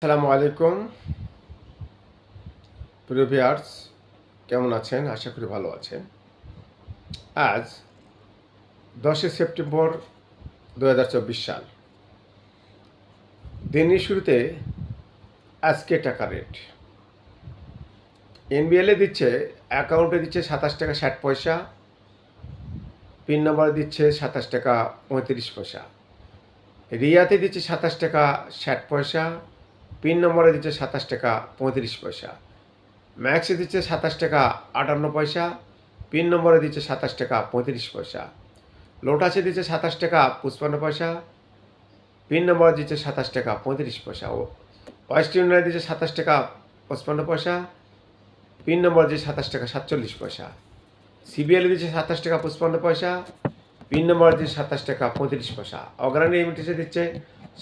আসসালামু আলাইকুম প্রিয় ভিউয়ার্স, কেমন আছেন? আশা করি ভালো আছেন। আজ 10 সেপ্টেম্বর 2024 সাল। দিনের শুরুতে আজকে টাকা রেট এনবিএলে দিচ্ছে, অ্যাকাউন্টে দিচ্ছে 27 টাকা 60 পয়সা, পিন নম্বরে দিচ্ছে 27 টাকা 35 পয়সা, রিয়াতে দিচ্ছে 27 টাকা 60 পয়সা, পিন নম্বরে দিচ্ছে 27 টাকা 35 পয়সা, ম্যাক্সে দিচ্ছে 27 টাকা 58 পয়সা, পিন নম্বরে দিচ্ছে 27 টাকা 35 পয়সা, লোটাসে দিচ্ছে 27 টাকা 55 পয়সা, পিন নম্বরে দিচ্ছে 27 টাকা 35 পয়সা, ও ওয়েস্ট ইউনিয়নে দিচ্ছে 27 টাকা 55 পয়সা, পিন নম্বর দিচ্ছে 27 টাকা 47 পয়সা, সিবিএল দিচ্ছে 27 টাকা 55 পয়সা, পিন নম্বর দিচ্ছে 27 টাকা 35 পয়সা, অগ্রণী লিমিটেডে দিচ্ছে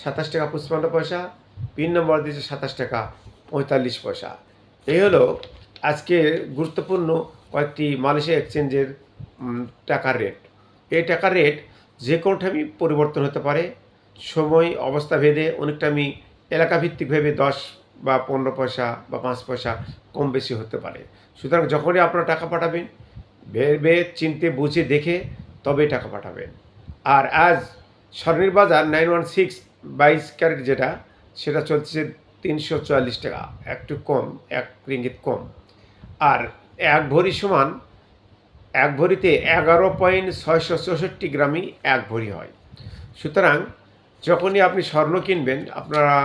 27 টাকা 55 পয়সা, পিন নম্বর দিচ্ছে 27 টাকা 45 পয়সা। এই হলো আজকে গুরুত্বপূর্ণ কয়েকটি মালয়েশিয়া এক্সচেঞ্জের টাকার রেট। এই টাকার রেট যে কোনো টাইমই পরিবর্তন হতে পারে, সময় অবস্থা ভেদে অনেকটা এলাকাভিত্তিক ভেবে 10 বা 15 পয়সা বা 5 পয়সা কম বেশি হতে পারে। সুতরাং যখনই আপনারা টাকা পাঠাবেন, ভেবে চিনতে বুঝে দেখে তবেই টাকা পাঠাবেন। আর আজ স্বর্ণের বাজার 916 22 ক্যারেট যেটা, সেটা চলছে 344 টাকা, একটু কম, 1 রিঙ্গিত কম। আর এক ভরি সমান, এক ভরিতে 11.664 গ্রামই এক ভরি হয়। সুতরাং যখনই আপনি স্বর্ণ কিনবেন, আপনারা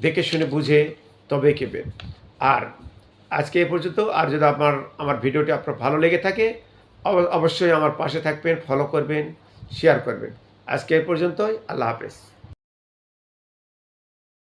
দেখে শুনে বুঝে তবে কিনবেন। আর আজকে এ পর্যন্ত। আর যদি আমার ভিডিওটি আপনার ভালো লেগে থাকে, অবশ্যই আমার পাশে থাকবেন, ফলো করবেন, শেয়ার করবেন। আজকে এ পর্যন্তই। আল্লাহ হাফেজ।